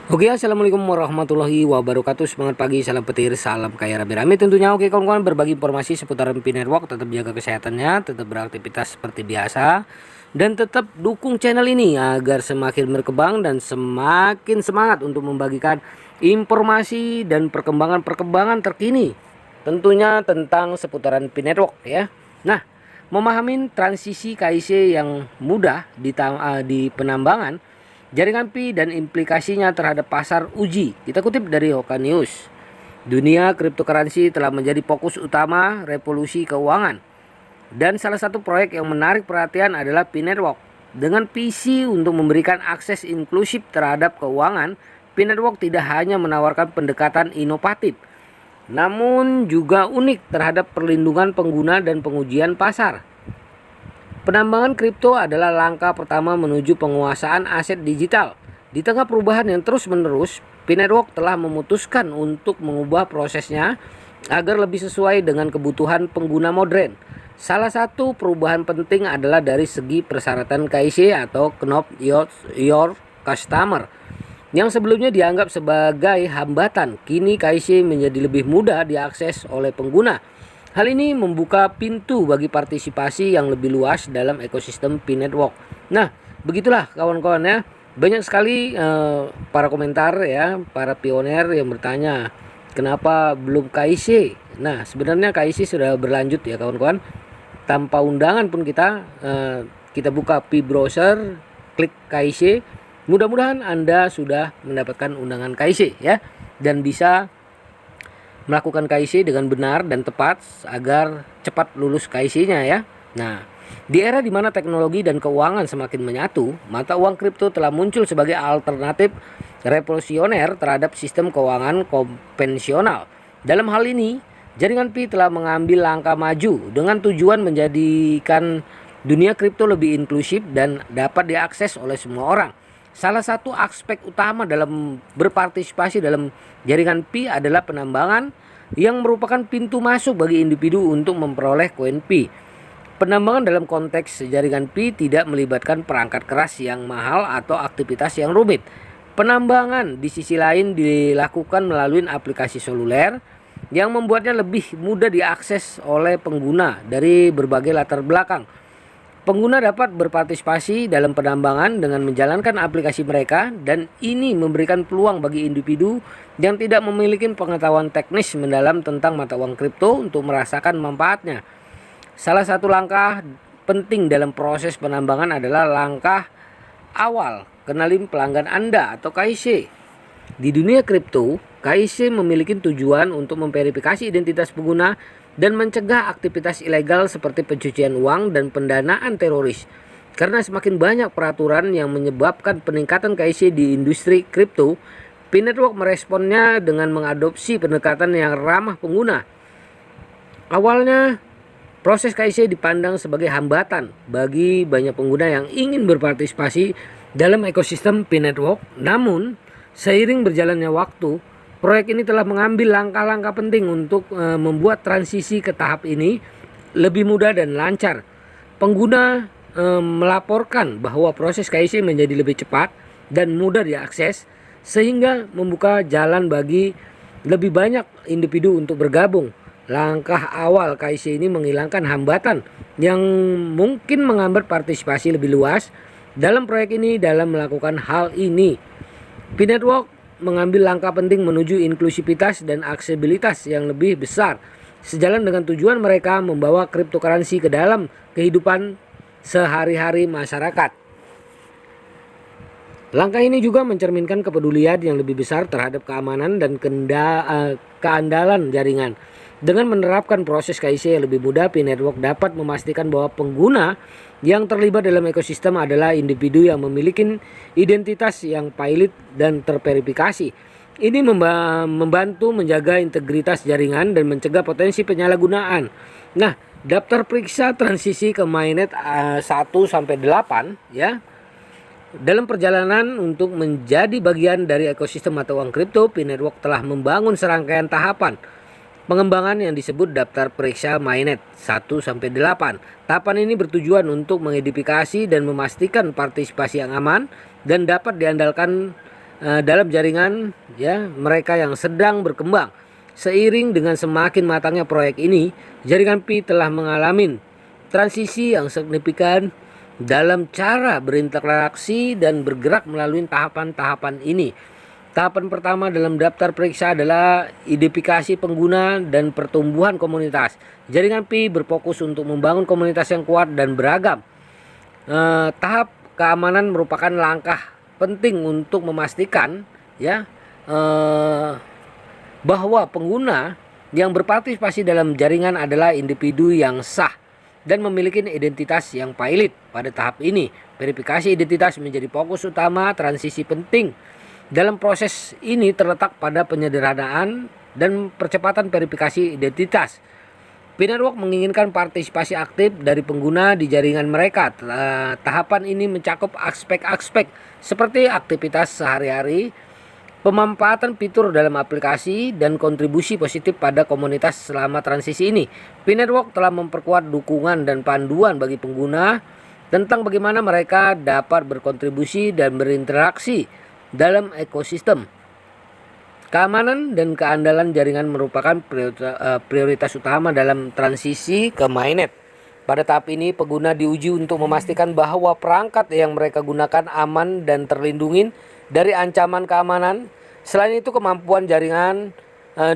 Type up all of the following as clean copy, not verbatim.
Oke, assalamualaikum warahmatullahi wabarakatuh. Semangat pagi, salam petir, salam kaya rame-rame tentunya. Oke kawan-kawan, berbagi informasi seputar Pi Network. Tetap jaga kesehatannya, tetap beraktivitas seperti biasa, dan tetap dukung channel ini agar semakin berkembang dan semakin semangat untuk membagikan informasi dan perkembangan terkini tentunya tentang seputaran Pi Network ya. Nah, memahami transisi KIC yang mudah di penambangan jaringan Pi dan implikasinya terhadap pasar uji. Kita kutip dari Hoka News. Dunia cryptocurrency telah menjadi fokus utama revolusi keuangan. Dan salah satu proyek yang menarik perhatian adalah Pi Network. Dengan visi untuk memberikan akses inklusif terhadap keuangan, Pi Network tidak hanya menawarkan pendekatan inovatif, namun juga unik terhadap perlindungan pengguna dan pengujian pasar. Penambangan kripto adalah langkah pertama menuju penguasaan aset digital. Di tengah perubahan yang terus-menerus, Pi Network telah memutuskan untuk mengubah prosesnya agar lebih sesuai dengan kebutuhan pengguna modern. Salah satu perubahan penting adalah dari segi persyaratan KYC atau Know Your Customer. Yang sebelumnya dianggap sebagai hambatan, kini KYC menjadi lebih mudah diakses oleh pengguna. Hal ini membuka pintu bagi partisipasi yang lebih luas dalam ekosistem Pi Network. Nah, begitulah kawan-kawan ya. Banyak sekali para komentar ya, para pioner yang bertanya, kenapa belum KIC? Nah, sebenarnya KIC sudah berlanjut ya kawan-kawan. Tanpa undangan pun kita buka Pi browser, klik KIC. Mudah-mudahan Anda sudah mendapatkan undangan KIC ya, dan bisa melakukan KIC dengan benar dan tepat agar cepat lulus KIC-nya ya. Nah, di era di mana teknologi dan keuangan semakin menyatu, mata uang kripto telah muncul sebagai alternatif revolusioner terhadap sistem keuangan konvensional. Dalam hal ini, jaringan Pi telah mengambil langkah maju dengan tujuan menjadikan dunia kripto lebih inklusif dan dapat diakses oleh semua orang. Salah satu aspek utama dalam berpartisipasi dalam jaringan Pi adalah penambangan yang merupakan pintu masuk bagi individu untuk memperoleh koin Pi. Penambangan dalam konteks jaringan Pi tidak melibatkan perangkat keras yang mahal atau aktivitas yang rumit. Penambangan di sisi lain dilakukan melalui aplikasi seluler yang membuatnya lebih mudah diakses oleh pengguna dari berbagai latar belakang. Pengguna dapat berpartisipasi dalam penambangan dengan menjalankan aplikasi mereka, dan ini memberikan peluang bagi individu yang tidak memiliki pengetahuan teknis mendalam tentang mata uang kripto untuk merasakan manfaatnya. Salah satu langkah penting dalam proses penambangan adalah langkah awal, kenali pelanggan Anda atau KIC. Di dunia kripto, KIC memiliki tujuan untuk memverifikasi identitas pengguna dan mencegah aktivitas ilegal seperti pencucian uang dan pendanaan teroris. Karena semakin banyak peraturan yang menyebabkan peningkatan KIC di industri kripto, Pi Network meresponnya dengan mengadopsi pendekatan yang ramah pengguna. Awalnya, proses KIC dipandang sebagai hambatan bagi banyak pengguna yang ingin berpartisipasi dalam ekosistem Pi Network. Namun, seiring berjalannya waktu, proyek ini telah mengambil langkah-langkah penting untuk membuat transisi ke tahap ini lebih mudah dan lancar. Pengguna melaporkan bahwa proses KIC menjadi lebih cepat dan mudah diakses, sehingga membuka jalan bagi lebih banyak individu untuk bergabung. Langkah awal KIC ini menghilangkan hambatan yang mungkin menghambat partisipasi lebih luas dalam proyek ini. Dalam melakukan hal ini, Pi Network mengambil langkah penting menuju inklusivitas dan aksesibilitas yang lebih besar, sejalan dengan tujuan mereka membawa cryptocurrency ke dalam kehidupan sehari-hari masyarakat. Langkah ini juga mencerminkan kepedulian yang lebih besar terhadap keamanan dan keandalan jaringan. Dengan menerapkan proses KIC yang lebih mudah, Pi Network dapat memastikan bahwa pengguna yang terlibat dalam ekosistem adalah individu yang memiliki identitas yang valid dan terverifikasi. Ini membantu menjaga integritas jaringan dan mencegah potensi penyalahgunaan. Nah, daftar periksa transisi ke mainnet 1 sampai 8 ya. Dalam perjalanan untuk menjadi bagian dari ekosistem mata uang kripto, Pi Network telah membangun serangkaian tahapan pengembangan yang disebut daftar periksa mainnet 1 sampai 8. Tahapan ini bertujuan untuk mengidentifikasi dan memastikan partisipasi yang aman dan dapat diandalkan dalam jaringan ya mereka yang sedang berkembang. Seiring dengan semakin matangnya proyek ini, jaringan Pi telah mengalami transisi yang signifikan dalam cara berinteraksi dan bergerak melalui tahapan-tahapan ini. Tahapan pertama dalam daftar periksa adalah identifikasi pengguna dan pertumbuhan komunitas. Jaringan Pi berfokus untuk membangun komunitas yang kuat dan beragam. Tahap keamanan merupakan langkah penting untuk memastikan ya bahwa pengguna yang berpartisipasi dalam jaringan adalah individu yang sah dan memiliki identitas yang valid. Pada tahap ini, verifikasi identitas menjadi fokus utama. Transisi penting dalam proses ini terletak pada penyederhanaan dan percepatan verifikasi identitas. P-Network menginginkan partisipasi aktif dari pengguna di jaringan mereka. Tahapan ini mencakup aspek-aspek seperti aktivitas sehari-hari, pemanfaatan fitur dalam aplikasi, dan kontribusi positif pada komunitas selama transisi ini. P-Network telah memperkuat dukungan dan panduan bagi pengguna tentang bagaimana mereka dapat berkontribusi dan berinteraksi dalam ekosistem. Keamanan dan keandalan jaringan merupakan prioritas utama dalam transisi ke mainnet. Pada tahap ini, pengguna diuji untuk memastikan bahwa perangkat yang mereka gunakan aman dan terlindungi dari ancaman keamanan. Selain itu, kemampuan jaringan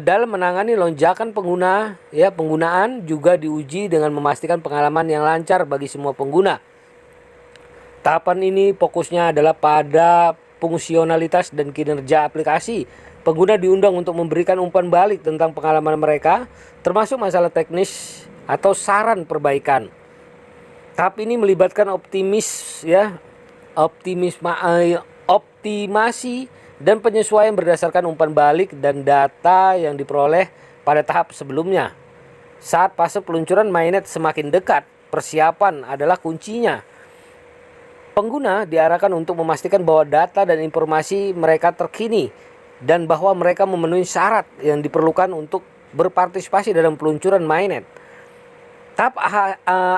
dalam menangani lonjakan penggunaan juga diuji dengan memastikan pengalaman yang lancar bagi semua pengguna. Tahapan ini fokusnya adalah pada fungsionalitas dan kinerja aplikasi. Pengguna diundang untuk memberikan umpan balik tentang pengalaman mereka, termasuk masalah teknis atau saran perbaikan. Tahap ini melibatkan optimasi dan penyesuaian berdasarkan umpan balik dan data yang diperoleh pada tahap sebelumnya. Saat fase peluncuran mainnet semakin dekat, persiapan adalah kuncinya. Pengguna diarahkan untuk memastikan bahwa data dan informasi mereka terkini dan bahwa mereka memenuhi syarat yang diperlukan untuk berpartisipasi dalam peluncuran mainnet. Tahap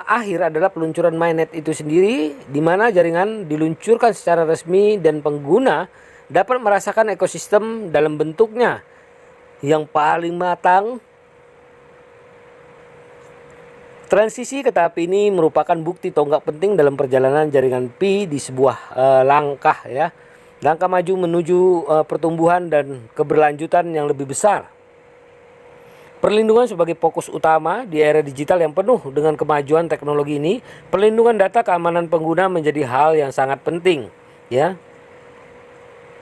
akhir adalah peluncuran mainnet itu sendiri, di mana jaringan diluncurkan secara resmi dan pengguna dapat merasakan ekosistem dalam bentuknya yang paling matang. Transisi ke tahap ini merupakan bukti tonggak penting dalam perjalanan jaringan Pi di sebuah langkah maju menuju pertumbuhan dan keberlanjutan yang lebih besar. Perlindungan sebagai fokus utama di era digital yang penuh dengan kemajuan teknologi ini, perlindungan data keamanan pengguna menjadi hal yang sangat penting, ya.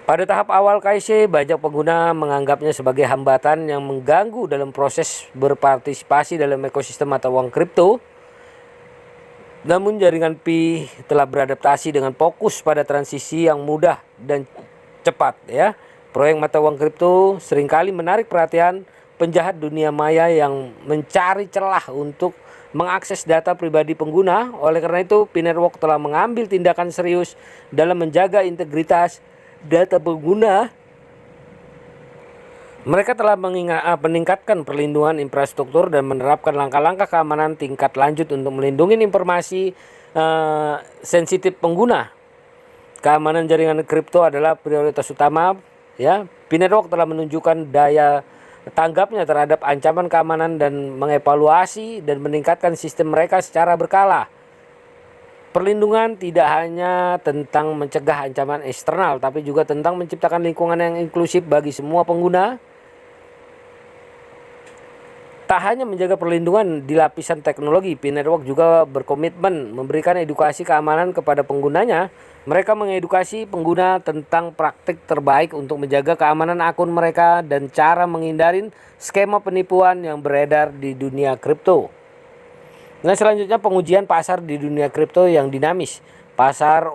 Pada tahap awal KIC, banyak pengguna menganggapnya sebagai hambatan yang mengganggu dalam proses berpartisipasi dalam ekosistem mata uang kripto. Namun jaringan Pi telah beradaptasi dengan fokus pada transisi yang mudah dan cepat, ya. Proyek mata uang kripto seringkali menarik perhatian penjahat dunia maya yang mencari celah untuk mengakses data pribadi pengguna. Oleh karena itu, P-Network telah mengambil tindakan serius dalam menjaga integritas data pengguna. Mereka telah meningkatkan perlindungan infrastruktur dan menerapkan langkah-langkah keamanan tingkat lanjut untuk melindungi informasi sensitif pengguna. Keamanan jaringan kripto adalah prioritas utama, ya. P-Network telah menunjukkan daya tanggapnya terhadap ancaman keamanan dan mengevaluasi dan meningkatkan sistem mereka secara berkala. Perlindungan tidak hanya tentang mencegah ancaman eksternal, tapi juga tentang menciptakan lingkungan yang inklusif bagi semua pengguna. Tak hanya menjaga perlindungan di lapisan teknologi, P-Network juga berkomitmen memberikan edukasi keamanan kepada penggunanya. Mereka mengedukasi pengguna tentang praktik terbaik untuk menjaga keamanan akun mereka dan cara menghindari skema penipuan yang beredar di dunia kripto. Nah, selanjutnya pengujian pasar di dunia kripto yang dinamis. Pasar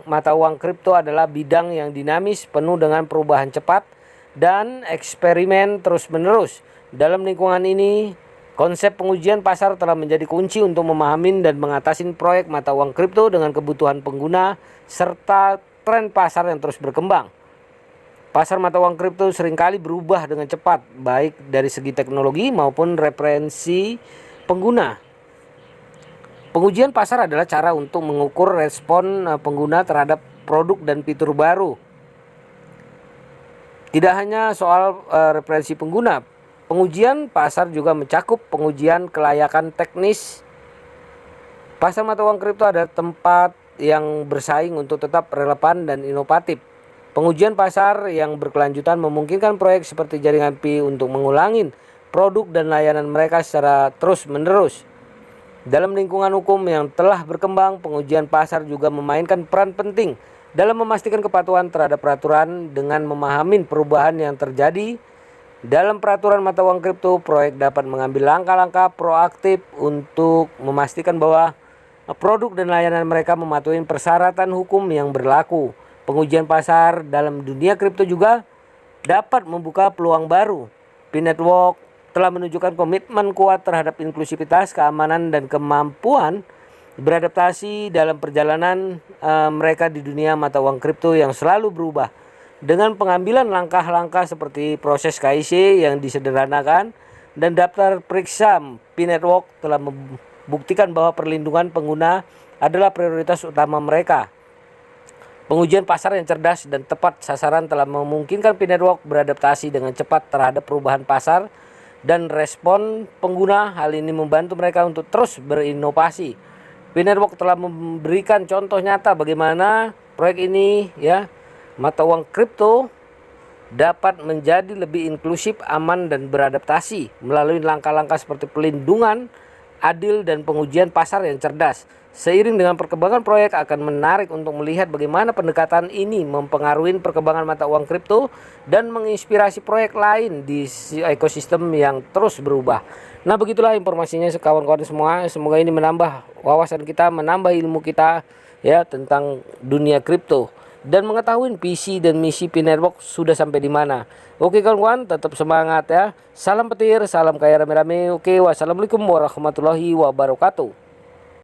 mata uang kripto adalah bidang yang dinamis, penuh dengan perubahan cepat dan eksperimen terus-menerus. Dalam lingkungan ini, konsep pengujian pasar telah menjadi kunci untuk memahami dan mengatasi proyek mata uang kripto dengan kebutuhan pengguna serta tren pasar yang terus berkembang. Pasar mata uang kripto seringkali berubah dengan cepat, baik dari segi teknologi maupun referensi pengguna. Pengujian pasar adalah cara untuk mengukur respon pengguna terhadap produk dan fitur baru. Tidak hanya soal referensi pengguna, pengujian pasar juga mencakup pengujian kelayakan teknis. Pasar mata uang kripto adalah tempat yang bersaing untuk tetap relevan dan inovatif. Pengujian pasar yang berkelanjutan memungkinkan proyek seperti jaringan Pi untuk mengulangi produk dan layanan mereka secara terus-menerus. Dalam lingkungan hukum yang telah berkembang, pengujian pasar juga memainkan peran penting dalam memastikan kepatuhan terhadap peraturan. Dengan memahami perubahan yang terjadi dalam peraturan mata uang kripto, proyek dapat mengambil langkah-langkah proaktif untuk memastikan bahwa produk dan layanan mereka mematuhi persyaratan hukum yang berlaku. Pengujian pasar dalam dunia kripto juga dapat membuka peluang baru. Pi Network telah menunjukkan komitmen kuat terhadap inklusivitas, keamanan, dan kemampuan beradaptasi dalam perjalanan mereka di dunia mata uang kripto yang selalu berubah. Dengan pengambilan langkah-langkah seperti proses KYC yang disederhanakan dan daftar periksa, Pi Network telah membuktikan bahwa perlindungan pengguna adalah prioritas utama mereka. Pengujian pasar yang cerdas dan tepat sasaran telah memungkinkan Pi Network beradaptasi dengan cepat terhadap perubahan pasar dan respon pengguna. Hal ini membantu mereka untuk terus berinovasi. Pi Network telah memberikan contoh nyata bagaimana proyek ini, mata uang kripto dapat menjadi lebih inklusif, aman, dan beradaptasi melalui langkah-langkah seperti pelindungan adil dan pengujian pasar yang cerdas. Seiring dengan perkembangan proyek, akan menarik untuk melihat bagaimana pendekatan ini mempengaruhi perkembangan mata uang kripto dan menginspirasi proyek lain di ekosistem yang terus berubah. Nah, begitulah informasinya kawan-kawan semua. Semoga ini menambah wawasan kita, menambah ilmu kita tentang dunia kripto dan mengetahui visi dan misi Pi Network sudah sampai di mana. Oke kawan-kawan, tetap semangat ya. Salam petir, salam kaya rame-rame. Oke, wassalamualaikum warahmatullahi wabarakatuh.